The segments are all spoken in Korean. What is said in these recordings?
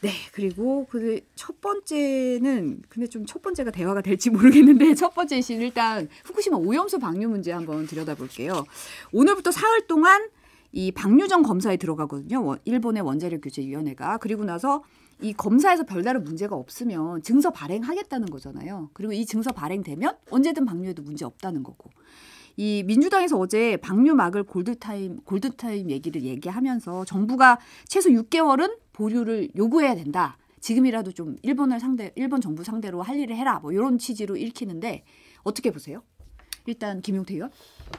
네, 그리고 그 첫 번째는 근데 좀 첫 번째가 대화가 될지 모르겠는데 첫 번째 이슈는 일단 후쿠시마 오염수 방류 문제 한번 들여다볼게요. 오늘부터 사흘 동안 이 방류정 검사에 들어가거든요. 일본의 원자력 규제 위원회가. 그리고 나서 이 검사에서 별다른 문제가 없으면 증서 발행하겠다는 거잖아요. 그리고 이 증서 발행되면 언제든 방류해도 문제 없다는 거고. 이 민주당에서 어제 방류 막을 골든타임 얘기를 얘기하면서 정부가 최소 6개월은 보류를 요구해야 된다. 지금이라도 좀 일본 정부 상대로 할 일을 해라. 뭐 이런 취지로 읽히는데 어떻게 보세요? 일단 김용태 의원.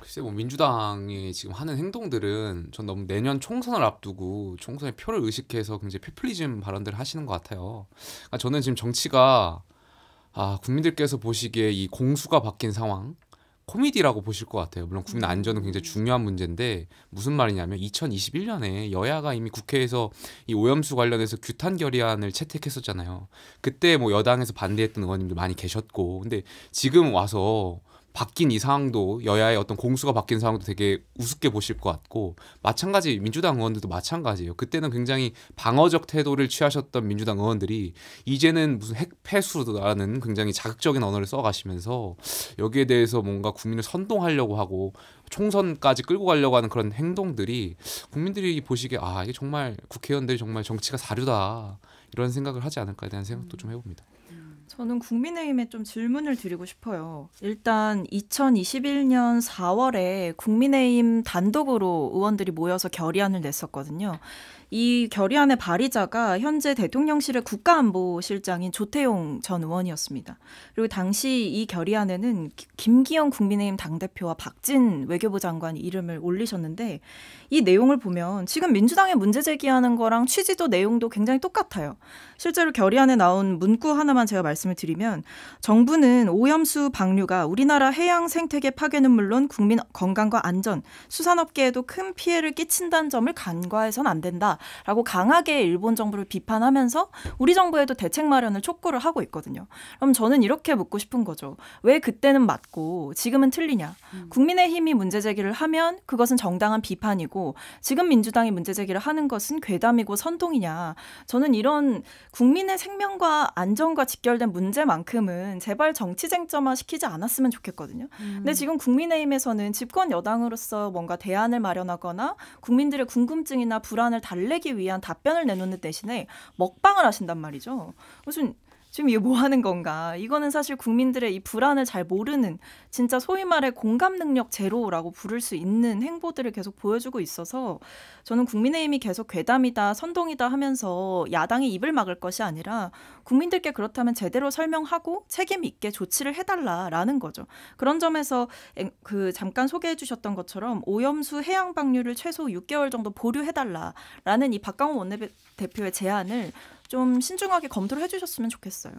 글쎄 뭐 민주당이 지금 하는 행동들은 전 너무 내년 총선을 앞두고 총선의 표를 의식해서 굉장히 피플리즘 발언들을 하시는 것 같아요. 그러니까 저는 지금 정치가 국민들께서 보시기에 이 공수가 바뀐 상황 코미디라고 보실 것 같아요. 물론 국민 안전은 굉장히 중요한 문제인데 무슨 말이냐면 2021년에 여야가 이미 국회에서 이 오염수 관련해서 규탄 결의안을 채택했었잖아요. 그때 뭐 여당에서 반대했던 의원님들 많이 계셨고 근데 지금 와서 바뀐 이 상황도 여야의 어떤 공수가 바뀐 상황도 되게 우습게 보실 것 같고 마찬가지 민주당 의원들도 마찬가지예요. 그때는 굉장히 방어적 태도를 취하셨던 민주당 의원들이 이제는 무슨 핵폐수라는 굉장히 자극적인 언어를 써가시면서 여기에 대해서 뭔가 국민을 선동하려고 하고 총선까지 끌고 가려고 하는 그런 행동들이 국민들이 보시기에 이게 정말 국회의원들이 정말 정치가 사류다 이런 생각을 하지 않을까에 대한 생각도 좀 해봅니다. 저는 국민의힘에 좀 질문을 드리고 싶어요. 일단 2021년 4월에 국민의힘 단독으로 의원들이 모여서 결의안을 냈었거든요. 이 결의안의 발의자가 현재 대통령실의 국가안보실장인 조태용 전 의원이었습니다. 그리고 당시 이 결의안에는 김기현 국민의힘 당대표와 박진 외교부 장관이 이름을 올리셨는데 이 내용을 보면 지금 민주당에 문제 제기하는 거랑 취지도 내용도 굉장히 똑같아요. 실제로 결의안에 나온 문구 하나만 제가 말씀을 드리면 정부는 오염수 방류가 우리나라 해양 생태계 파괴는 물론 국민 건강과 안전, 수산업계에도 큰 피해를 끼친다는 점을 간과해서는 안 된다. 라고 강하게 일본 정부를 비판하면서 우리 정부에도 대책 마련을 촉구를 하고 있거든요. 그럼 저는 이렇게 묻고 싶은 거죠. 왜 그때는 맞고 지금은 틀리냐. 국민의힘이 문제 제기를 하면 그것은 정당한 비판이고 지금 민주당이 문제 제기를 하는 것은 괴담이고 선동이냐. 저는 이런 국민의 생명과 안전과 직결된 문제만큼은 제발 정치 쟁점화 시키지 않았으면 좋겠거든요. 근데 지금 국민의힘에서는 집권 여당으로서 뭔가 대안을 마련하거나 국민들의 궁금증이나 불안을 달래기 위한 답변을 내놓는 대신에 먹방을 하신단 말이죠. 무슨 지금 이게 뭐 하는 건가? 이거는 사실 국민들의 이 불안을 잘 모르는 진짜 소위 말해 공감 능력 제로라고 부를 수 있는 행보들을 계속 보여주고 있어서 저는 국민의힘이 계속 괴담이다, 선동이다 하면서 야당이 입을 막을 것이 아니라 국민들께 그렇다면 제대로 설명하고 책임 있게 조치를 해달라라는 거죠. 그런 점에서 잠깐 소개해 주셨던 것처럼 오염수 해양 방류를 최소 6개월 정도 보류해달라라는 이 박강원 원내대표의 제안을 좀 신중하게 검토를 해주셨으면 좋겠어요.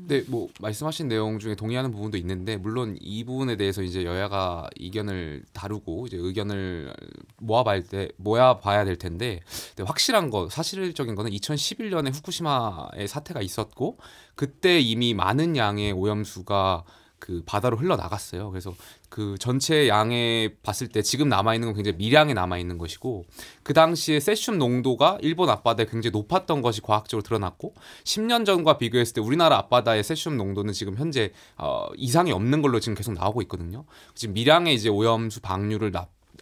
네, 뭐 말씀하신 내용 중에 동의하는 부분도 있는데 물론 이 부분에 대해서 이제 여야가 이견을 다루고 이제 의견을 모아봐야 될 텐데 확실한 거, 사실적인 거는 2011년에 후쿠시마에 사태가 있었고 그때 이미 많은 양의 오염수가 그 바다로 흘러나갔어요. 그래서 그 전체 양에 봤을 때 지금 남아있는 건 굉장히 미량에 남아있는 것이고 그 당시에 세슘 농도가 일본 앞바다에 굉장히 높았던 것이 과학적으로 드러났고 10년 전과 비교했을 때 우리나라 앞바다의 세슘 농도는 지금 현재 이상이 없는 걸로 지금 계속 나오고 있거든요. 지금 미량의 이제 오염수 방류를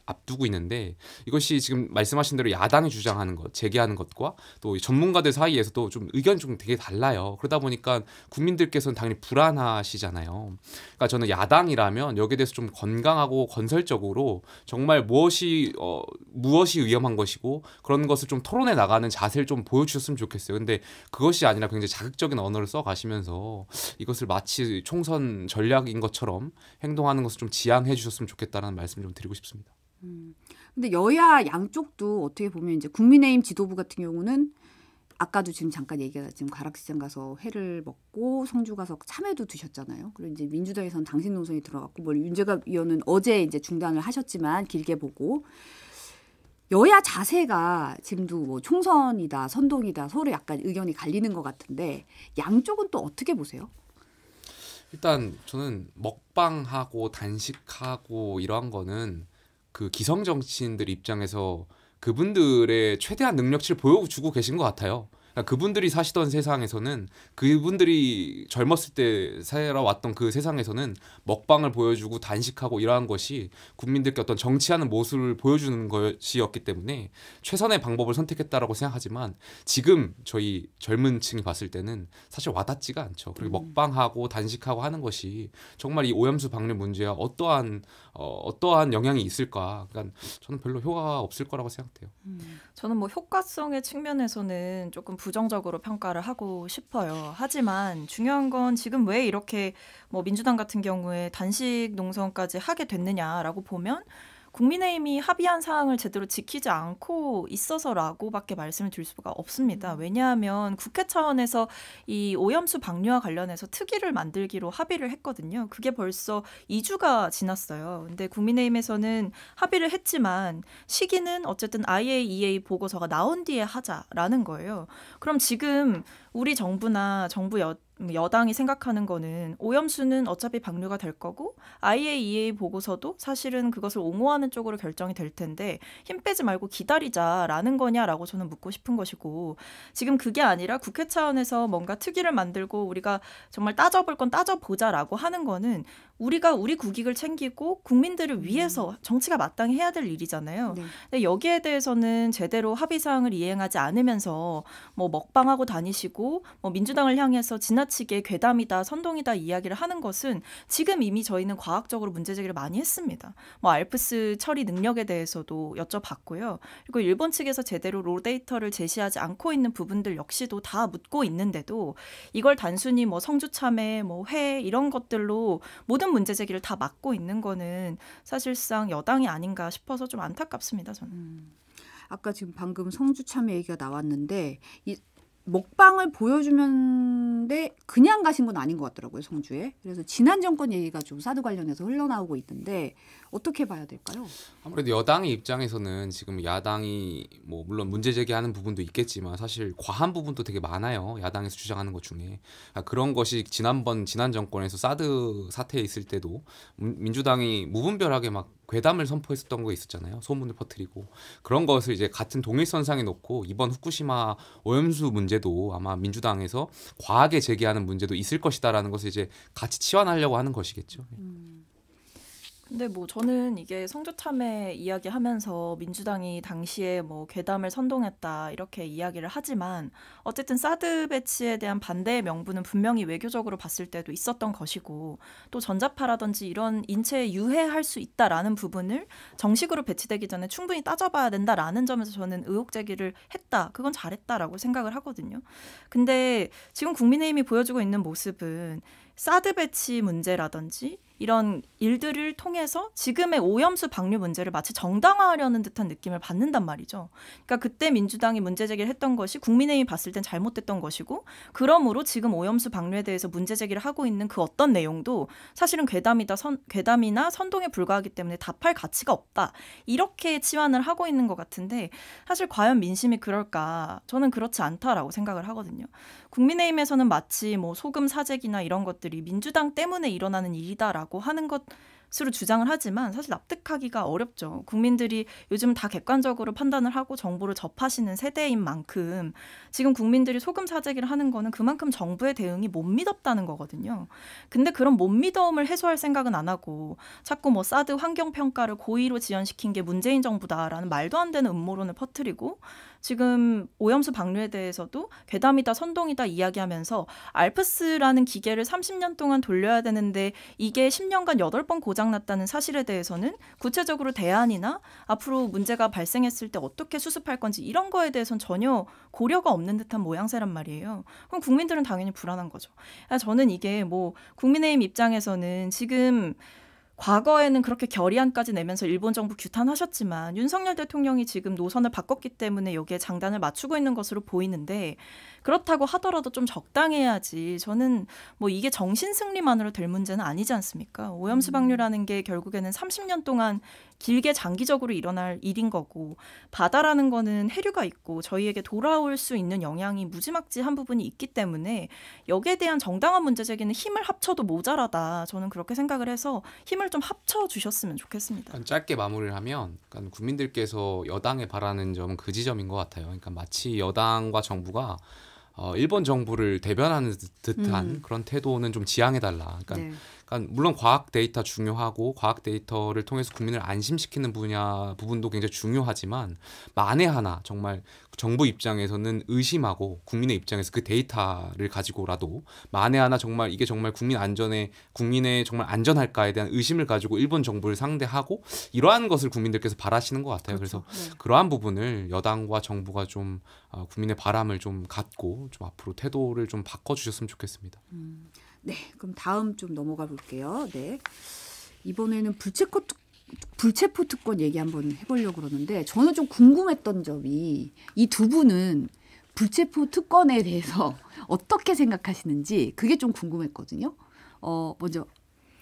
앞두고 있는데 이것이 지금 말씀하신 대로 야당이 주장하는 것, 제기하는 것과 또 전문가들 사이에서도 좀 의견이 좀 되게 달라요. 그러다 보니까 국민들께서는 당연히 불안하시잖아요. 그러니까 저는 야당이라면 여기에 대해서 좀 건강하고 건설적으로 정말 무엇이 위험한 것이고 그런 것을 좀 토론해 나가는 자세를 좀 보여주셨으면 좋겠어요. 근데 그것이 아니라 굉장히 자극적인 언어를 써가시면서 이것을 마치 총선 전략인 것처럼 행동하는 것을 좀 지양해 주셨으면 좋겠다는 말씀 좀 드리고 싶습니다. 근데 여야 양쪽도 어떻게 보면 이제 국민의힘 지도부 같은 경우는 아까도 지금 잠깐 얘기했지만 가락시장 가서 회를 먹고 성주 가서 참외도 드셨잖아요. 그리고 이제 민주당에서는 당신 노선이 들어갔고 뭐 윤재갑 의원은 어제 이제 중단을 하셨지만 길게 보고 여야 자세가 지금도 뭐 총선이다 선동이다 서로 약간 의견이 갈리는 것 같은데 양쪽은 또 어떻게 보세요? 일단 저는 먹방하고 단식하고 이러한 거는 그 기성 정치인들 입장에서 그분들의 최대한 능력치를 보여주고 계신 것 같아요. 그러니까 그분들이 사시던 세상에서는 그분들이 젊었을 때 살아왔던 그 세상에서는 먹방을 보여주고 단식하고 이러한 것이 국민들께 어떤 정치하는 모습을 보여주는 것이었기 때문에 최선의 방법을 선택했다라고 생각하지만 지금 저희 젊은 층이 봤을 때는 사실 와닿지가 않죠. 그리고 먹방하고 단식하고 하는 것이 정말 이 오염수 방류 문제와 어떠한 영향이 있을까? 그러니까 저는 별로 효과가 없을 거라고 생각돼요. 저는 뭐 효과성의 측면에서는 조금 부정적으로 평가를 하고 싶어요. 하지만 중요한 건 지금 왜 이렇게 뭐 민주당 같은 경우에 단식 농성까지 하게 됐느냐라고 보면 국민의힘이 합의한 사항을 제대로 지키지 않고 있어서라고밖에 말씀을 드릴 수가 없습니다. 왜냐하면 국회 차원에서 이 오염수 방류와 관련해서 특위를 만들기로 합의를 했거든요. 그게 벌써 2주가 지났어요. 근데 국민의힘에서는 합의를 했지만 시기는 어쨌든 IAEA 보고서가 나온 뒤에 하자라는 거예요. 그럼 지금 우리 정부나 정부 여당이 생각하는 거는 오염수는 어차피 방류가 될 거고 IAEA 보고서도 사실은 그것을 옹호하는 쪽으로 결정이 될 텐데 힘 빼지 말고 기다리자라는 거냐라고 저는 묻고 싶은 것이고 지금 그게 아니라 국회 차원에서 뭔가 특위를 만들고 우리가 정말 따져볼 건 따져보자라고 하는 거는 우리가 우리 국익을 챙기고 국민들을 위해서 정치가 마땅히 해야 될 일이잖아요. 네. 근데 여기에 대해서는 제대로 합의사항을 이행하지 않으면서 뭐 먹방하고 다니시고 뭐 민주당을 향해서 지나치게 괴담이다 선동이다 이야기를 하는 것은 지금 이미 저희는 과학적으로 문제제기를 많이 했습니다. 뭐 알프스 처리 능력에 대해서도 여쭤봤고요. 그리고 일본 측에서 제대로 로 데이터를 제시하지 않고 있는 부분들 역시도 다 묻고 있는데도 이걸 단순히 뭐 성주 참회, 뭐 회 이런 것들로 모든 문제 제기를 다 막고 있는 거는 사실상 여당이 아닌가 싶어서 좀 안타깝습니다. 저는. 아까 지금 방금 성주 참여 얘기가 나왔는데 이 먹방을 보여주면데 그냥 가신 건 아닌 것 같더라고요, 성주에. 그래서 지난 정권 얘기가 좀 사드 관련해서 흘러나오고 있는데 어떻게 봐야 될까요? 아무래도 여당의 입장에서는 지금 야당이 뭐 물론 문제 제기하는 부분도 있겠지만 사실 과한 부분도 되게 많아요. 야당에서 주장하는 것 중에 그런 것이 지난 정권에서 사드 사태에 있을 때도 민주당이 무분별하게 막 괴담을 선포했었던 거 있었잖아요. 소문을 퍼뜨리고 그런 것을 이제 같은 동일선상에 놓고 이번 후쿠시마 오염수 문제도 아마 민주당에서 과하게 제기하는 문제도 있을 것이다라는 것을 이제 같이 치환하려고 하는 것이겠죠. 근데 뭐 저는 이게 성주 참회 이야기하면서 민주당이 당시에 뭐 괴담을 선동했다 이렇게 이야기를 하지만 어쨌든 사드 배치에 대한 반대의 명분은 분명히 외교적으로 봤을 때도 있었던 것이고 또 전자파라든지 이런 인체에 유해할 수 있다라는 부분을 정식으로 배치되기 전에 충분히 따져봐야 된다라는 점에서 저는 의혹 제기를 했다. 그건 잘했다라고 생각을 하거든요. 근데 지금 국민의힘이 보여주고 있는 모습은 사드 배치 문제라든지 이런 일들을 통해서 지금의 오염수 방류 문제를 마치 정당화하려는 듯한 느낌을 받는단 말이죠. 그러니까 그때 민주당이 문제 제기를 했던 것이 국민의힘이 봤을 땐 잘못됐던 것이고 그러므로 지금 오염수 방류에 대해서 문제 제기를 하고 있는 그 어떤 내용도 사실은 괴담이나 선동에 불과하기 때문에 답할 가치가 없다. 이렇게 치환을 하고 있는 것 같은데 사실 과연 민심이 그럴까? 저는 그렇지 않다라고 생각을 하거든요. 국민의힘에서는 마치 뭐 소금 사재기나 이런 것들이 민주당 때문에 일어나는 일이다라고 하는 것으로 주장을 하지만 사실 납득하기가 어렵죠. 국민들이 요즘 다 객관적으로 판단을 하고 정보를 접하시는 세대인 만큼 지금 국민들이 소금 사재기를 하는 거는 그만큼 정부의 대응이 못 믿었다는 거거든요. 근데 그런 못 믿음을 해소할 생각은 안 하고 자꾸 뭐 사드 환경평가를 고의로 지연시킨 게 문재인 정부다라는 말도 안 되는 음모론을 퍼뜨리고 지금 오염수 방류에 대해서도 괴담이다 선동이다 이야기하면서 알프스라는 기계를 30년 동안 돌려야 되는데 이게 10년간 8번 고장났다는 사실에 대해서는 구체적으로 대안이나 앞으로 문제가 발생했을 때 어떻게 수습할 건지 이런 거에 대해서는 전혀 고려가 없는 듯한 모양새란 말이에요. 그럼 국민들은 당연히 불안한 거죠. 저는 이게 뭐 국민의힘 입장에서는 지금 과거에는 그렇게 결의안까지 내면서 일본 정부 규탄하셨지만 윤석열 대통령이 지금 노선을 바꿨기 때문에 여기에 장단을 맞추고 있는 것으로 보이는데 그렇다고 하더라도 좀 적당해야지. 저는 뭐 이게 정신 승리만으로 될 문제는 아니지 않습니까? 오염수 방류라는 게 결국에는 30년 동안 길게 장기적으로 일어날 일인 거고 바다라는 거는 해류가 있고 저희에게 돌아올 수 있는 영향이 무지막지한 부분이 있기 때문에 여기에 대한 정당한 문제 제기는 힘을 합쳐도 모자라다. 저는 그렇게 생각을 해서 힘을 좀 합쳐주셨으면 좋겠습니다. 그러니까 짧게 마무리를 하면 그러니까 국민들께서 여당에 바라는 점은 그 지점인 것 같아요. 그러니까 마치 여당과 정부가 일본 정부를 대변하는 듯한 그런 태도는 좀 지양해달라. 그러니까, 네. 그러니까 물론 과학 데이터 중요하고 과학 데이터를 통해서 국민을 안심시키는 부분도 굉장히 중요하지만 만에 하나 정말 정부 입장에서는 의심하고 국민의 입장에서 그 데이터를 가지고라도 만에 하나 정말 이게 정말 국민의 정말 안전할까에 대한 의심을 가지고 일본 정부를 상대하고 이러한 것을 국민들께서 바라시는 것 같아요. 그렇죠. 그래서 네. 그러한 부분을 여당과 정부가 좀 국민의 바람을 좀 갖고 좀 앞으로 태도를 좀 바꿔주셨으면 좋겠습니다. 네, 그럼 다음 좀 넘어가 볼게요. 네, 이번에는 불체포 특권 얘기 한번 해보려고 그러는데 저는 좀 궁금했던 점이 이 두 분은 불체포 특권에 대해서 어떻게 생각하시는지 그게 좀 궁금했거든요. 먼저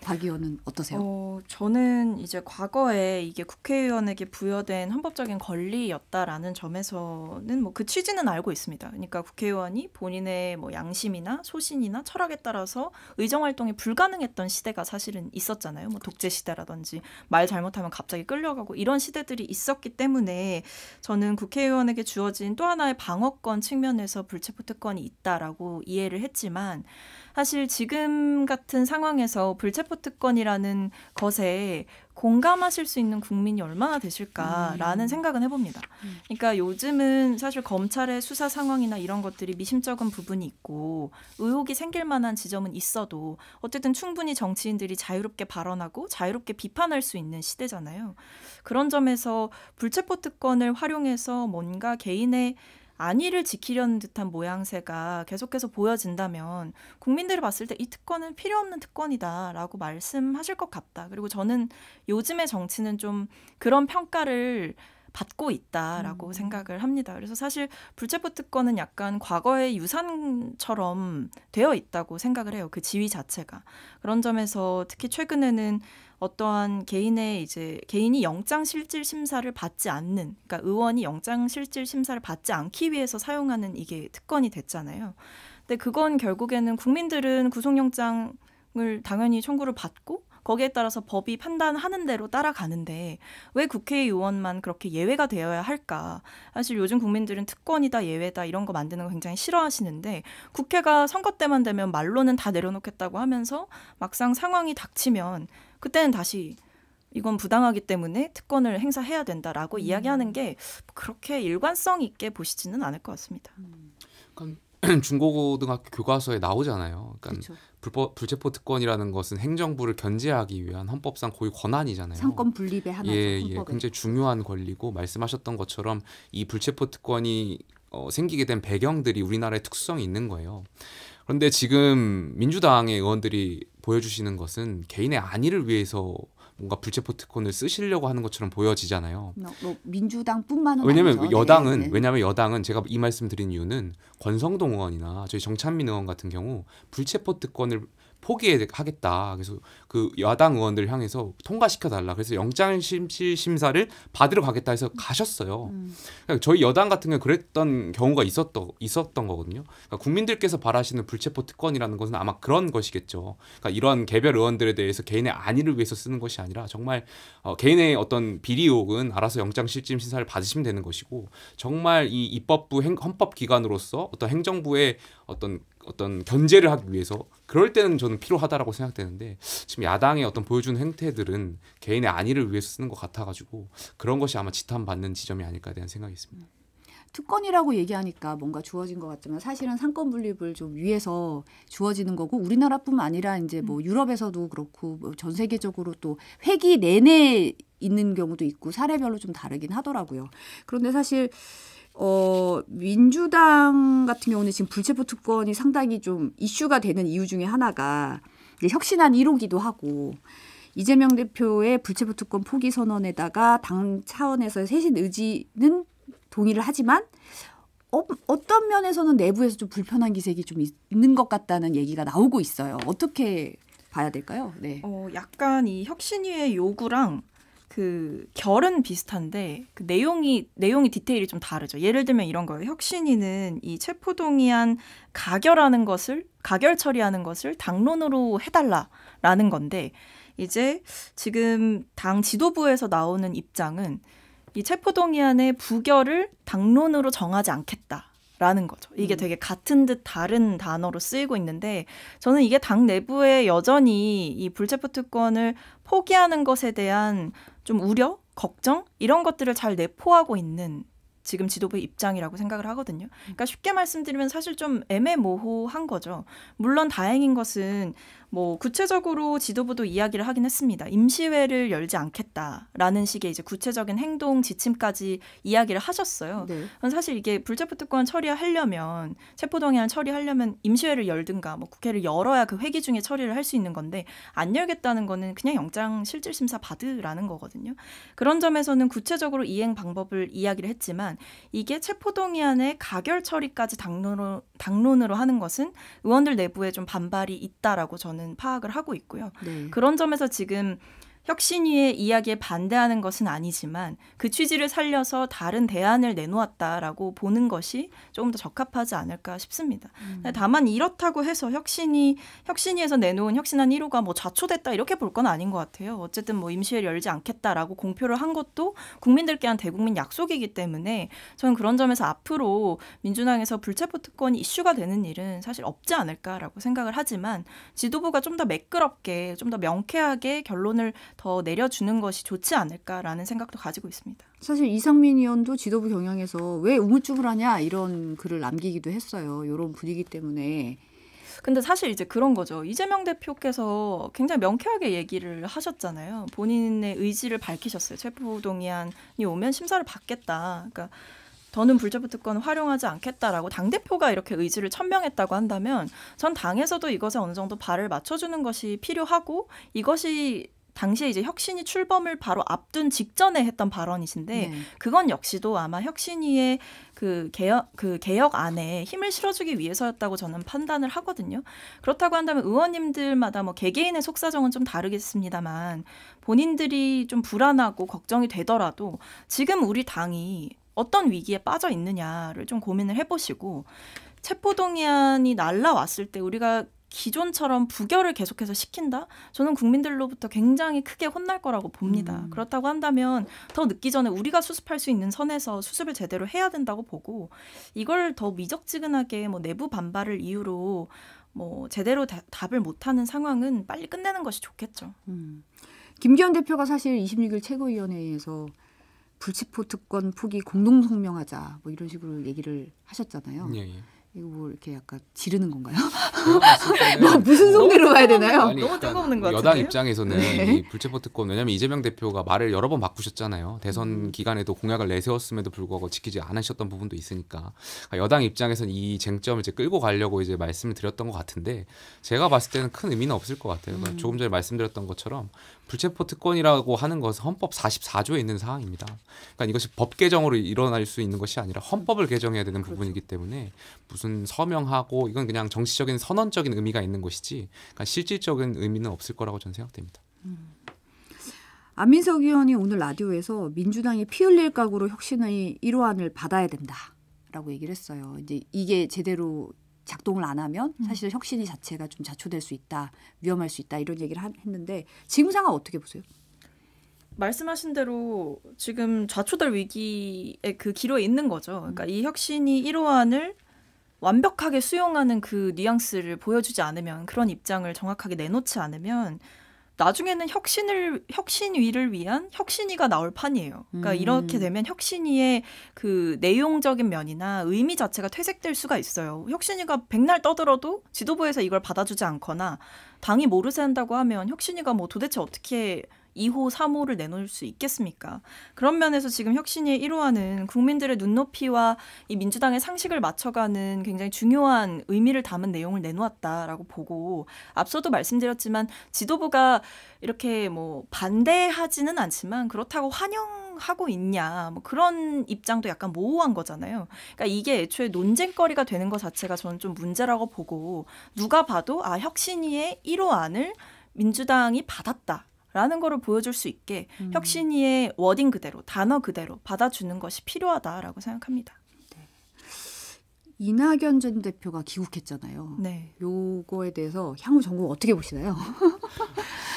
박 의원은 어떠세요? 저는 이제 과거에 이게 국회의원에게 부여된 헌법적인 권리였다라는 점에서는 뭐 그 취지는 알고 있습니다. 그러니까 국회의원이 본인의 뭐 양심이나 소신이나 철학에 따라서 의정 활동이 불가능했던 시대가 사실은 있었잖아요. 뭐 독재 시대라든지 말 잘못하면 갑자기 끌려가고 이런 시대들이 있었기 때문에 저는 국회의원에게 주어진 또 하나의 방어권 측면에서 불체포 특권이 있다라고 이해를 했지만 사실 지금 같은 상황에서 불체포 특권이라는 것에 공감하실 수 있는 국민이 얼마나 되실까라는 생각은 해봅니다. 그러니까 요즘은 사실 검찰의 수사 상황이나 이런 것들이 미심쩍은 부분이 있고 의혹이 생길 만한 지점은 있어도 어쨌든 충분히 정치인들이 자유롭게 발언하고 자유롭게 비판할 수 있는 시대잖아요. 그런 점에서 불체포 특권을 활용해서 뭔가 개인의 안위를 지키려는 듯한 모양새가 계속해서 보여진다면 국민들이 봤을 때 이 특권은 필요 없는 특권이다라고 말씀하실 것 같다. 그리고 저는 요즘의 정치는 좀 그런 평가를 받고 있다라고 생각을 합니다. 그래서 사실 불체포 특권은 약간 과거의 유산처럼 되어 있다고 생각을 해요. 그 지위 자체가. 그런 점에서 특히 최근에는 어떠한 개인이 영장 실질 심사를 받지 않는, 그러니까 의원이 영장 실질 심사를 받지 않기 위해서 사용하는 이게 특권이 됐잖아요. 근데 그건 결국에는 국민들은 구속영장을 당연히 청구를 받고 거기에 따라서 법이 판단하는 대로 따라가는데 왜 국회의원만 그렇게 예외가 되어야 할까? 사실 요즘 국민들은 특권이다, 예외다 이런 거 만드는 거 굉장히 싫어하시는데 국회가 선거 때만 되면 말로는 다 내려놓겠다고 하면서 막상 상황이 닥치면 그때는 다시 이건 부당하기 때문에 특권을 행사해야 된다라고 이야기하는 게 그렇게 일관성 있게 보시지는 않을 것 같습니다. 그러니까 중고등학교 교과서에 나오잖아요. 그러니까 불체포 특권이라는 것은 행정부를 견제하기 위한 헌법상 고유 권한이잖아요. 상권 분립의 하나죠. 헌법에. 굉장히 중요한 권리고 말씀하셨던 것처럼 이 불체포 특권이 생기게 된 배경들이 우리나라의 특수성이 있는 거예요. 그런데 지금 민주당의 의원들이 보여주시는 것은 개인의 안위를 위해서 뭔가 불체포 특권을 쓰시려고 하는 것처럼 보여지잖아요. 민주당뿐만은 왜냐하면 아니죠. 왜냐하면 여당은 제가 이 말씀 드린 이유는 권성동 의원이나 저희 정찬민 의원 같은 경우 불체포 특권을 포기하겠다. 그래서 그 야당 의원들 향해서 통과시켜달라. 그래서 영장 심사를 받으러 가겠다 해서 가셨어요. 그러니까 저희 여당 같은 경우 그랬던 경우가 있었던 거거든요. 그러니까 국민들께서 바라시는 불체포 특권이라는 것은 아마 그런 것이겠죠. 그러니까 이런 개별 의원들에 대해서 개인의 안위를 위해서 쓰는 것이 아니라 정말 개인의 어떤 비리 의혹은 알아서 영장 실질 심사를 받으시면 되는 것이고 정말 이 입법부 헌법기관으로서 어떤 행정부의 어떤 견제를 하기 위해서 그럴 때는 저는 필요하다라고 생각되는데 지금 야당의 어떤 보여주는 행태들은 개인의 안위를 위해서 쓰는 것 같아가지고 그런 것이 아마 지탄받는 지점이 아닐까에 대한 생각이 있습니다. 특권이라고 얘기하니까 뭔가 주어진 것 같지만 사실은 상권 분립을 좀 위해서 주어지는 거고 우리나라뿐만 아니라 이제 뭐 유럽에서도 그렇고 전 세계적으로 또 회기 내내 있는 경우도 있고 사례별로 좀 다르긴 하더라고요. 그런데 사실 민주당 같은 경우는 지금 불체포 특권이 상당히 좀 이슈가 되는 이유 중에 하나가 이제 혁신안 1호기도 하고 이재명 대표의 불체포 특권 포기 선언에다가 당 차원에서의 쇄신 의지는 동의를 하지만 어떤 면에서는 내부에서 좀 불편한 기색이 좀 있는 것 같다는 얘기가 나오고 있어요. 어떻게 봐야 될까요? 네. 약간 이 혁신위의 요구랑 그 결은 비슷한데 그 내용이 디테일이 좀 다르죠. 예를 들면 이런 거예요. 혁신위는 이 체포동의안 가결 처리하는 것을 당론으로 해달라라는 건데 이제 지금 당 지도부에서 나오는 입장은 이 체포동의안의 부결을 당론으로 정하지 않겠다라는 거죠. 이게 되게 같은 듯 다른 단어로 쓰이고 있는데 저는 이게 당 내부에 여전히 이 불체포 특권을 포기하는 것에 대한 좀 우려, 걱정 이런 것들을 잘 내포하고 있는 지금 지도부의 입장이라고 생각을 하거든요. 그러니까 쉽게 말씀드리면 사실 좀 애매모호한 거죠. 물론 다행인 것은 뭐 구체적으로 지도부도 이야기를 하긴 했습니다. 임시회를 열지 않겠다라는 식의 이제 구체적인 행동 지침까지 이야기를 하셨어요. 네. 사실 이게 불체포 특권 처리하려면 체포동의안 처리하려면 임시회를 열든가 뭐 국회를 열어야 그 회기 중에 처리를 할 수 있는 건데 안 열겠다는 거는 그냥 영장 실질심사 받으라는 거거든요. 그런 점에서는 구체적으로 이행 방법을 이야기를 했지만 이게 체포동의안의 가결 처리까지 당론으로 하는 것은 의원들 내부에 좀 반발이 있다라고 저는 파악을 하고 있고요. 네. 그런 점에서 지금 혁신위의 이야기에 반대하는 것은 아니지만 그 취지를 살려서 다른 대안을 내놓았다라고 보는 것이 조금 더 적합하지 않을까 싶습니다. 다만 이렇다고 해서 혁신위에서 내놓은 혁신안 1호가 뭐 좌초됐다 이렇게 볼 건 아닌 것 같아요. 어쨌든 뭐 임시회를 열지 않겠다라고 공표를 한 것도 국민들께 한 대국민 약속이기 때문에 저는 그런 점에서 앞으로 민주당에서 불체포 특권이 이슈가 되는 일은 사실 없지 않을까라고 생각을 하지만 지도부가 좀 더 매끄럽게 좀 더 명쾌하게 결론을 더 내려주는 것이 좋지 않을까라는 생각도 가지고 있습니다. 사실 이상민 의원도 지도부 경향에서 왜 우물쭈물하냐 이런 글을 남기기도 했어요. 이런 분위기 때문에. 근데 사실 이제 그런 거죠. 이재명 대표께서 굉장히 명쾌하게 얘기를 하셨잖아요. 본인의 의지를 밝히셨어요. 체포동의안이 오면 심사를 받겠다. 그러니까 더는 불체포 특권을 활용하지 않겠다라고 당대표가 이렇게 의지를 천명했다고 한다면 전 당에서도 이것에 어느 정도 발을 맞춰주는 것이 필요하고 이것이 당시에 이제 혁신이 출범을 바로 앞둔 직전에 했던 발언이신데 그건 역시도 아마 혁신위의 그 개혁안에 힘을 실어주기 위해서였다고 저는 판단을 하거든요. 그렇다고 한다면 의원님들마다 뭐 개개인의 속사정은 좀 다르겠습니다만 본인들이 좀 불안하고 걱정이 되더라도 지금 우리 당이 어떤 위기에 빠져 있느냐를 좀 고민을 해보시고 체포동의안이 날라왔을 때 우리가 기존처럼 부결을 계속해서 시킨다? 저는 국민들로부터 굉장히 크게 혼날 거라고 봅니다. 그렇다고 한다면 더 늦기 전에 우리가 수습할 수 있는 선에서 수습을 제대로 해야 된다고 보고 이걸 더 미적지근하게 뭐 내부 반발을 이유로 뭐 제대로 답을 못하는 상황은 빨리 끝내는 것이 좋겠죠. 김기현 대표가 사실 26일 최고위원회에서 불체포 특권 포기 공동 성명하자 뭐 이런 식으로 얘기를 하셨잖아요. 예. 이거 뭐 이렇게 약간 지르는 건가요? 제가 봤을 때는 무슨 속내로 봐야 되나요? 아니, 너무 뜨거운 것 여당 같은데요? 입장에서는 네. 이 불체포 특권 왜냐하면 이재명 대표가 말을 여러 번 바꾸셨잖아요. 대선 기간에도 공약을 내세웠음에도 불구하고 지키지 않으셨던 부분도 있으니까 그러니까 여당 입장에서는 이 쟁점을 이제 끌고 가려고 이제 말씀을 드렸던 것 같은데 제가 봤을 때는 큰 의미는 없을 것 같아요. 그러니까 조금 전에 말씀드렸던 것처럼 불체포 특권이라고 하는 것은 헌법 44조에 있는 사항입니다. 그러니까 이것이 법 개정으로 일어날 수 있는 것이 아니라 헌법을 개정해야 되는 부분이기 때문에 무슨 서명하고 이건 그냥 정치적인 선언적인 의미가 있는 것이지 그러니까 실질적인 의미는 없을 거라고 저는 생각됩니다. 안민석 의원이 오늘 라디오에서 민주당이 피 흘릴 각오로 혁신의 1호안을 받아야 된다라고 얘기를 했어요. 이제 이게 제대로 작동을 안 하면 사실 혁신이 자체가 좀 자초될 수 있다, 위험할 수 있다 이런 얘기를 했는데 지금 상황 어떻게 보세요? 말씀하신 대로 지금 좌초될 위기의 그 기로에 있는 거죠. 그러니까 이 혁신이 1호안을 완벽하게 수용하는 그 뉘앙스를 보여주지 않으면 그런 입장을 정확하게 내놓지 않으면 나중에는 혁신위를 위한 혁신위가 나올 판이에요. 그러니까 이렇게 되면 혁신위의 그 내용적인 면이나 의미 자체가 퇴색될 수가 있어요. 혁신위가 백날 떠들어도 지도부에서 이걸 받아주지 않거나 당이 모르쇠 한다고 하면 혁신위가 뭐 도대체 어떻게 2호, 3호를 내놓을 수 있겠습니까? 그런 면에서 지금 혁신위의 1호안은 국민들의 눈높이와 이 민주당의 상식을 맞춰가는 굉장히 중요한 의미를 담은 내용을 내놓았다라고 보고 앞서도 말씀드렸지만 지도부가 이렇게 뭐 반대하지는 않지만 그렇다고 환영 찬성하고 있냐 뭐 그런 입장도 약간 모호한 거잖아요. 그러니까 이게 애초에 논쟁거리가 되는 것 자체가 저는 좀 문제라고 보고 누가 봐도 혁신위의 1호안을 민주당이 받았다라는 거를 보여줄 수 있게 혁신위의 워딩 그대로 단어 그대로 받아주는 것이 필요하다라고 생각합니다. 이낙연 전 대표가 귀국했잖아요. 네. 요거에 대해서 향후 전국 어떻게 보시나요?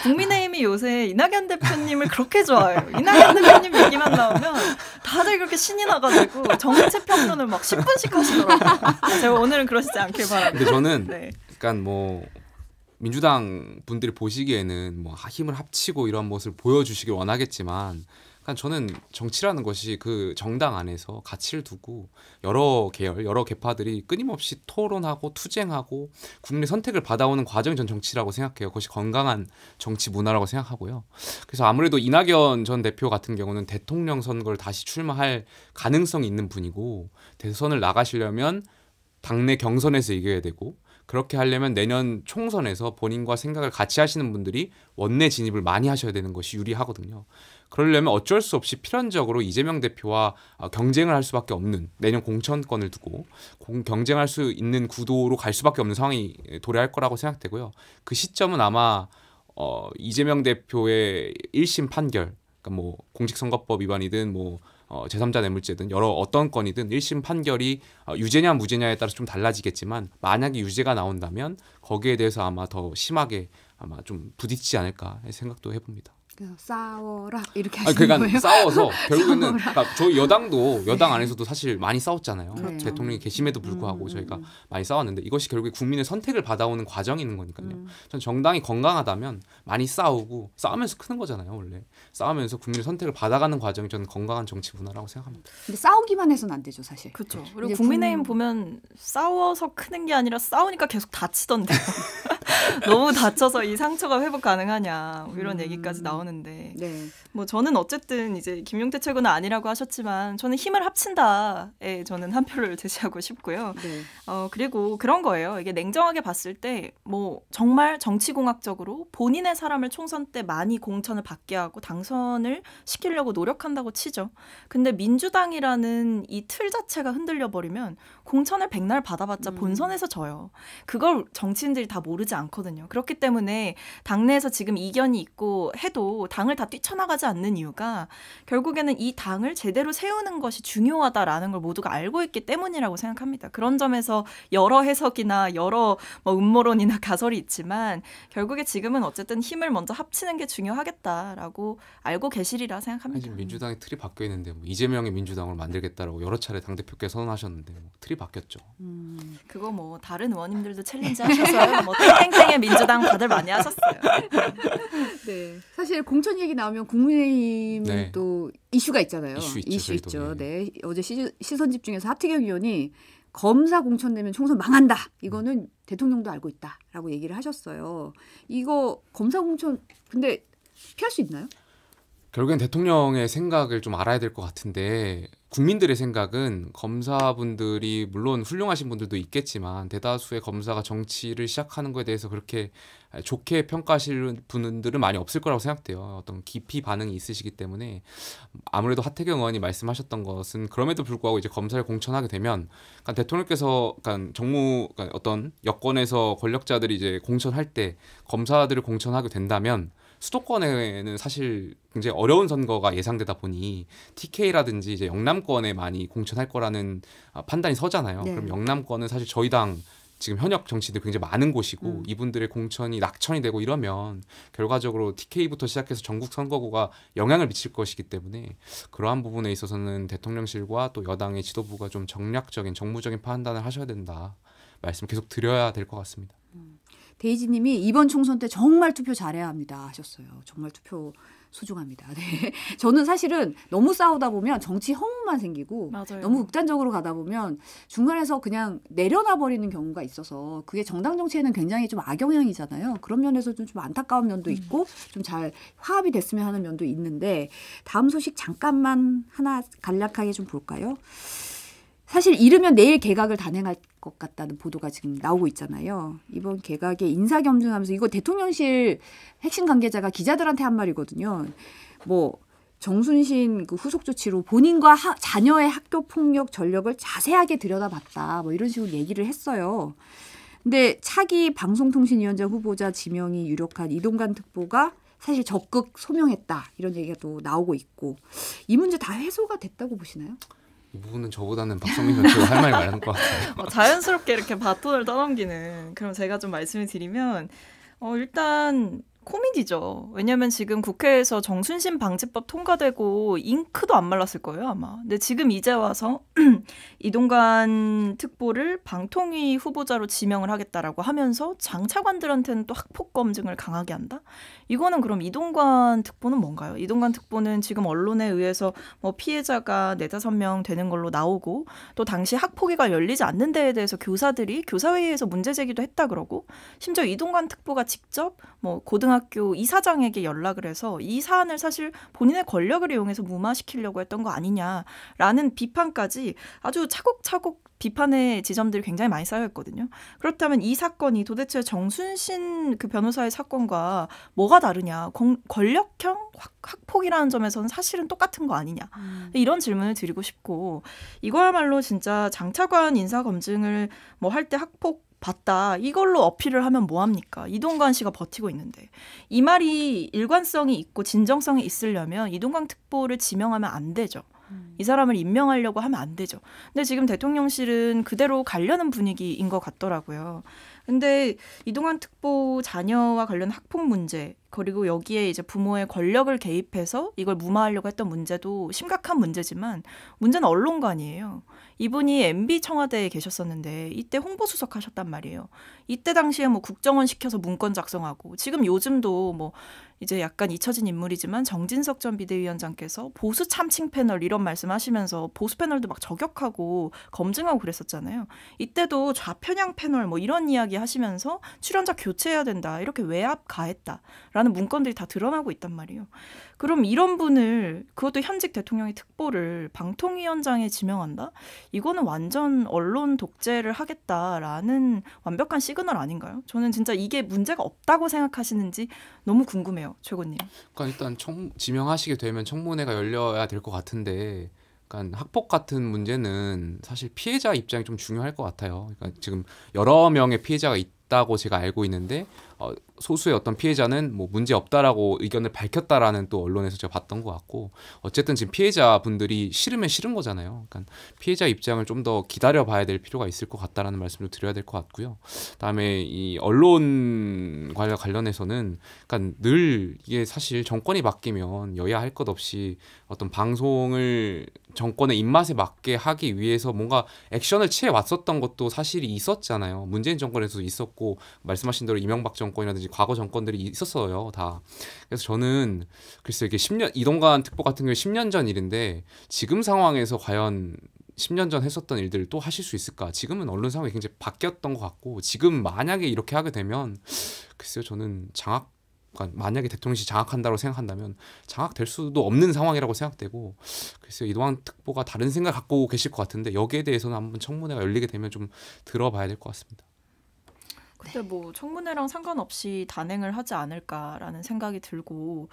국민의힘이 요새 이낙연 대표님을 그렇게 좋아해요. 이낙연 대표님 얘기만 나오면 다들 그렇게 신이 나가지고 정책 평론을 막 10분씩 하시더라고요. 제가 오늘은 그러시지 않길 바랍니다. 근데 저는 네. 약간 뭐 민주당 분들이 보시기에는 뭐 힘을 합치고 이런 모습을 보여주시길 원하겠지만 저는 정치라는 것이 그 정당 안에서 가치를 두고 여러 계열, 여러 계파들이 끊임없이 토론하고 투쟁하고 국민의 선택을 받아오는 과정이 전 정치라고 생각해요. 그것이 건강한 정치 문화라고 생각하고요. 그래서 아무래도 이낙연 전 대표 같은 경우는 대통령 선거를 다시 출마할 가능성이 있는 분이고 대선을 나가시려면 당내 경선에서 이겨야 되고 그렇게 하려면 내년 총선에서 본인과 생각을 같이 하시는 분들이 원내 진입을 많이 하셔야 되는 것이 유리하거든요. 그러려면 어쩔 수 없이 필연적으로 이재명 대표와 경쟁을 할 수밖에 없는 내년 공천권을 두고 경쟁할 수 있는 구도로 갈 수밖에 없는 상황이 도래할 거라고 생각되고요. 그 시점은 아마 이재명 대표의 1심 판결, 그러니까 뭐 공직선거법 위반이든 뭐 제3자 뇌물죄든 여러 어떤 건이든 1심 판결이 유죄냐 무죄냐에 따라서 좀 달라지겠지만 만약에 유죄가 나온다면 거기에 대해서 아마 더 심하게 아마 좀 부딪히지 않을까 생각도 해봅니다. 그래서 싸워라 이렇게 하시는 그러니까 거예요? 싸워서 결국에는 그러니까 저희 여당도 여당 안에서도 사실 많이 싸웠잖아요. 그렇죠. 대통령이 계심에도 불구하고 저희가 많이 싸웠는데 이것이 결국에 국민의 선택을 받아오는 과정이 있는 거니까요. 전 정당이 건강하다면 많이 싸우고 싸우면서 크는 거잖아요. 원래 싸우면서 국민의 선택을 받아가는 과정이 저는 건강한 정치 문화라고 생각합니다. 근데 싸우기만 해서는 안 되죠, 사실. 그렇죠. 그리고 이제 국민의힘 보면 싸워서 크는 게 아니라 싸우니까 계속 다치던데요. 너무 다쳐서 이 상처가 회복 가능하냐 뭐 이런 얘기까지 나오는데 네. 뭐 저는 어쨌든 이제 김용태 최고는 아니라고 하셨지만 저는 힘을 합친다에 저는 한 표를 제시하고 싶고요. 네. 그리고 그런 거예요. 이게 냉정하게 봤을 때 뭐 정말 정치공학적으로 본인의 사람을 총선 때 많이 공천을 받게 하고 당선을 시키려고 노력한다고 치죠. 근데 민주당이라는 이 틀 자체가 흔들려 버리면 공천을 백날 받아봤자 본선에서 져요. 그걸 정치인들이 다 모르지 않거든요. 그렇기 때문에 당내에서 지금 이견이 있고 해도 당을 다 뛰쳐나가지 않는 이유가 결국에는 이 당을 제대로 세우는 것이 중요하다라는 걸 모두가 알고 있기 때문이라고 생각합니다. 그런 점에서 여러 해석이나 여러 뭐 음모론이나 가설이 있지만 결국에 지금은 어쨌든 힘을 먼저 합치는 게 중요하겠다라고 알고 계시리라 생각합니다. 지금 민주당의 틀이 바뀌어 있는데 뭐 이재명의 민주당을 만들겠다라고 여러 차례 당대표께 선언하셨는데 뭐 틀이 바뀌었죠. 그거 뭐 다른 의원님들도 챌린지 하셔서요. 뭐 땡땡땡의 민주당 다들 많이 하셨어요. 네. 사실 공천 얘기 나오면 국민의힘은 네. 또 이슈가 있잖아요. 이슈 있죠. 있죠. 네. 어제 시선 집중에서 하태경 의원이 검사 공천 되면 총선 망한다. 이거는 대통령도 알고 있다라고 얘기를 하셨어요. 이거 검사 공천 근데 피할 수 있나요? 결국엔 대통령의 생각을 좀 알아야 될 것 같은데 국민들의 생각은 검사분들이 물론 훌륭하신 분들도 있겠지만 대다수의 검사가 정치를 시작하는 것에 대해서 그렇게 좋게 평가하시는 분들은 많이 없을 거라고 생각돼요. 어떤 깊이 반응이 있으시기 때문에 아무래도 하태경 의원이 말씀하셨던 것은 그럼에도 불구하고 이제 검사를 공천하게 되면 그러니까 대통령께서 그러니까 어떤 여권에서 권력자들이 이제 공천할 때 검사들을 공천하게 된다면 수도권에는 사실 굉장히 어려운 선거가 예상되다 보니 TK라든지 이제 영남권에 많이 공천할 거라는 판단이 서잖아요. 네. 그럼 영남권은 사실 저희 당 지금 현역 정치인들 굉장히 많은 곳이고 이분들의 공천이 낙천이 되고 이러면 결과적으로 TK부터 시작해서 전국 선거구가 영향을 미칠 것이기 때문에 그러한 부분에 있어서는 대통령실과 또 여당의 지도부가 좀 정략적인 정무적인 판단을 하셔야 된다. 말씀 계속 드려야 될 것 같습니다. 데이지님이 이번 총선 때 정말 투표 잘해야 합니다 하셨어요. 정말 투표 소중합니다. 네. 저는 사실은 너무 싸우다 보면 정치 허무만 생기고 맞아요. 너무 극단적으로 가다 보면 중간에서 그냥 내려놔 버리는 경우가 있어서 그게 정당 정치에는 굉장히 좀 악영향이잖아요. 그런 면에서 좀 안타까운 면도 있고 좀 잘 화합이 됐으면 하는 면도 있는데 다음 소식 잠깐만 하나 간략하게 좀 볼까요? 사실 이르면 내일 개각을 단행할 것 같다는 보도가 지금 나오고 있잖아요. 이번 개각에 인사 겸증하면서 이거 대통령실 핵심 관계자가 기자들한테 한 말이거든요. 뭐 정순신 그 후속 조치로 본인과 자녀의 학교 폭력 전력을 자세하게 들여다봤다. 뭐 이런 식으로 얘기를 했어요. 근데 차기 방송통신위원장 후보자 지명이 유력한 이동관 특보가 사실 적극 소명했다. 이런 얘기가 또 나오고 있고 이 문제 다 해소가 됐다고 보시나요? 이 부분은 저보다는 박성민 선수가 할 말이 많은 것 같아요. 자연스럽게 이렇게 바톤을 떠넘기는. 그럼 제가 좀 말씀을 드리면 일단 코미디죠. 왜냐하면 지금 국회에서 정순신 방지법 통과되고 잉크도 안 말랐을 거예요 아마. 근데 지금 이제 와서 이동관 특보를 방통위 후보자로 지명을 하겠다라고 하면서 장차관들한테는 또 학폭 검증을 강하게 한다? 이거는 그럼 이동관 특보는 뭔가요? 이동관 특보는 지금 언론에 의해서 뭐 피해자가 4-5명 되는 걸로 나오고 또 당시 학폭위가 열리지 않는 데에 대해서 교사들이 교사회의에서 문제 제기도 했다 그러고 심지어 이동관 특보가 직접 뭐 고등학교 이사장에게 연락을 해서 이 사안을 사실 본인의 권력을 이용해서 무마시키려고 했던 거 아니냐라는 비판까지 아주 차곡차곡 비판의 지점들이 굉장히 많이 쌓여있거든요. 그렇다면 이 사건이 도대체 정순신 그 변호사의 사건과 뭐가 다르냐. 권력형 학폭이라는 점에서는 사실은 똑같은 거 아니냐. 이런 질문을 드리고 싶고 이거야말로 진짜 장차관 인사검증을 뭐 할 때 학폭 봤다. 이걸로 어필을 하면 뭐합니까? 이동관 씨가 버티고 있는데. 이 말이 일관성이 있고 진정성이 있으려면 이동관 특보를 지명하면 안 되죠. 이 사람을 임명하려고 하면 안 되죠. 근데 지금 대통령실은 그대로 가려는 분위기인 것 같더라고요. 근데 이동관 특보 자녀와 관련 학폭 문제 그리고 여기에 이제 부모의 권력을 개입해서 이걸 무마하려고 했던 문제도 심각한 문제지만 문제는 언론관이에요. 이분이 MB 청와대에 계셨었는데 이때 홍보수석 하셨단 말이에요. 이때 당시에 뭐 국정원 시켜서 문건 작성하고 지금 요즘도 뭐 이제 약간 잊혀진 인물이지만 정진석 전 비대위원장께서 보수 참칭 패널 이런 말씀하시면서 보수 패널도 막 저격하고 검증하고 그랬었잖아요. 이때도 좌편향 패널 뭐 이런 이야기 하시면서 출연자 교체해야 된다 이렇게 외압 가했다라는 문건들이 다 드러나고 있단 말이에요. 그럼 이런 분을 그것도 현직 대통령의 특보를 방통위원장에 지명한다? 이거는 완전 언론 독재를 하겠다라는 완벽한 시그널 아닌가요? 저는 진짜 이게 문제가 없다고 생각하시는지 너무 궁금해요. 최고님. 그러니까 일단 지명하시게 되면 청문회가 열려야 될 것 같은데 그러니까 학폭 같은 문제는 사실 피해자 입장이 좀 중요할 것 같아요. 그러니까 지금 여러 명의 피해자가 있다고 제가 알고 있는데 소수의 어떤 피해자는 뭐 문제 없다라고 의견을 밝혔다라는 또 언론에서 제가 봤던 것 같고 어쨌든 지금 피해자분들이 싫으면 싫은 거잖아요. 그러니까 피해자 입장을 좀 더 기다려봐야 될 필요가 있을 것 같다라는 말씀을 드려야 될 것 같고요. 그다음에 이 언론과 관련해서는 그러니까 늘 이게 사실 정권이 바뀌면 여야 할 것 없이 어떤 방송을 정권의 입맛에 맞게 하기 위해서 뭔가 액션을 취해 왔었던 것도 사실이 있었잖아요. 문재인 정권에서도 있었고 말씀하신 대로 이명박 정권이라든지 과거 정권들이 있었어요, 다. 그래서 저는 글쎄 이게 10년 이동관 특보 같은 경우에 10년 전 일인데 지금 상황에서 과연 10년 전 했었던 일들을 또 하실 수 있을까? 지금은 언론 상황이 굉장히 바뀌었던 것 같고 지금 만약에 이렇게 하게 되면 글쎄요, 저는 만약에 대통령이 장악한다고 생각한다면 장악될 수도 없는 상황이라고 생각되고 글쎄요, 이동관 특보가 다른 생각 갖고 계실 것 같은데 여기에 대해서는 한번 청문회가 열리게 되면 좀 들어봐야 될 것 같습니다. 근데 뭐 청문회랑 상관없이 단행을 하지 않을까라는 생각이 들고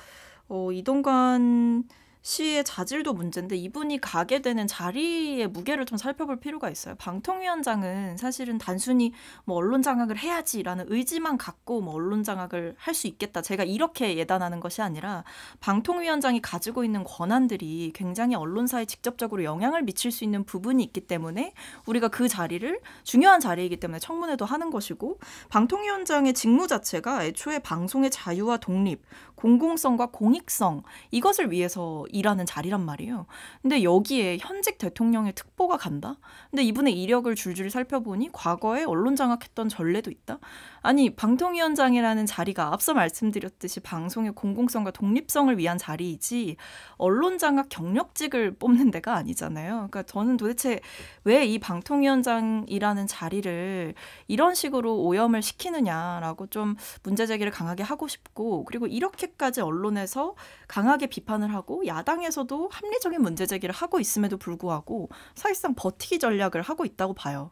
이동관 씨의 자질도 문제인데 이분이 가게 되는 자리의 무게를 좀 살펴볼 필요가 있어요. 방통위원장은 사실은 단순히 뭐 언론 장악을 해야지라는 의지만 갖고 뭐 언론 장악을 할 수 있겠다. 제가 이렇게 예단하는 것이 아니라 방통위원장이 가지고 있는 권한들이 굉장히 언론사에 직접적으로 영향을 미칠 수 있는 부분이 있기 때문에 우리가 그 자리를 중요한 자리이기 때문에 청문회도 하는 것이고 방통위원장의 직무 자체가 애초에 방송의 자유와 독립, 공공성과 공익성 이것을 위해서 일하는 자리란 말이에요. 근데 여기에 현직 대통령의 특보가 간다? 근데 이분의 이력을 줄줄이 살펴보니 과거에 언론 장악했던 전례도 있다? 아니 방통위원장이라는 자리가 앞서 말씀드렸듯이 방송의 공공성과 독립성을 위한 자리이지 언론 장악 경력직을 뽑는 데가 아니잖아요. 그러니까 저는 도대체 왜 이 방통위원장이라는 자리를 이런 식으로 오염을 시키느냐라고 좀 문제 제기를 강하게 하고 싶고 그리고 이렇게까지 언론에서 강하게 비판을 하고 야당에서도 합리적인 문제 제기를 하고 있음에도 불구하고 사실상 버티기 전략을 하고 있다고 봐요.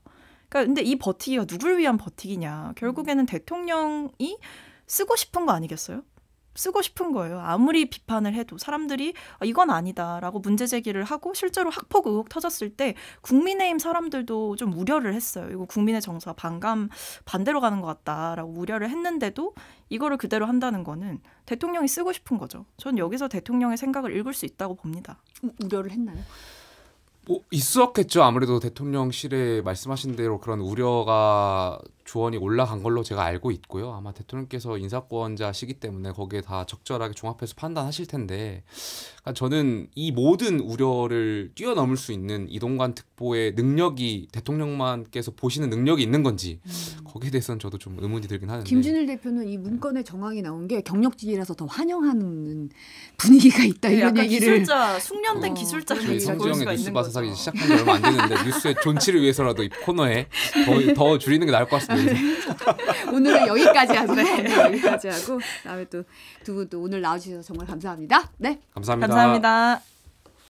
그러니까 근데 이 버티기가 누굴 위한 버티기냐. 결국에는 대통령이 쓰고 싶은 거 아니겠어요? 쓰고 싶은 거예요. 아무리 비판을 해도 사람들이 이건 아니다라고 문제 제기를 하고 실제로 학폭 의혹 터졌을 때 국민의힘 사람들도 좀 우려를 했어요. 이거 국민의 정서가 반대로 가는 것 같다라고 우려를 했는데도 이거를 그대로 한다는 거는 대통령이 쓰고 싶은 거죠. 전 여기서 대통령의 생각을 읽을 수 있다고 봅니다. 우려를 했나요? 뭐 있었겠죠. 아무래도 대통령실에 말씀하신 대로 그런 우려가 조언이 올라간 걸로 제가 알고 있고요. 아마 대통령께서 인사권자시기 때문에 거기에 다 적절하게 종합해서 판단하실 텐데, 그러니까 저는 이 모든 우려를 뛰어넘을 수 있는 이동관 특보의 능력이 대통령만께서 보시는 능력이 있는 건지 거기에 대해서는 저도 좀 의문이 들긴 하는데. 김준일 대표는 이 문건의 정황이 나온 게 경력직이라서 더 환영하는 분위기가 있다 이런 약간 얘기를. 기술자, 숙련된 기술자가 저희 있을 성지영의 수가 뉴스 있는 봐서 거죠. 사기 시작한 지 얼마 안 됐는데 뉴스의 존치를 위해서라도 이 코너에 더 줄이는 게 나을 것 같습니다. 오늘은 여기까지 하죠. 오늘 여기까지 하고 다음에 또 두 분 또 오늘 나와주셔서 정말 감사합니다. 네. 감사합니다. 감사합니다.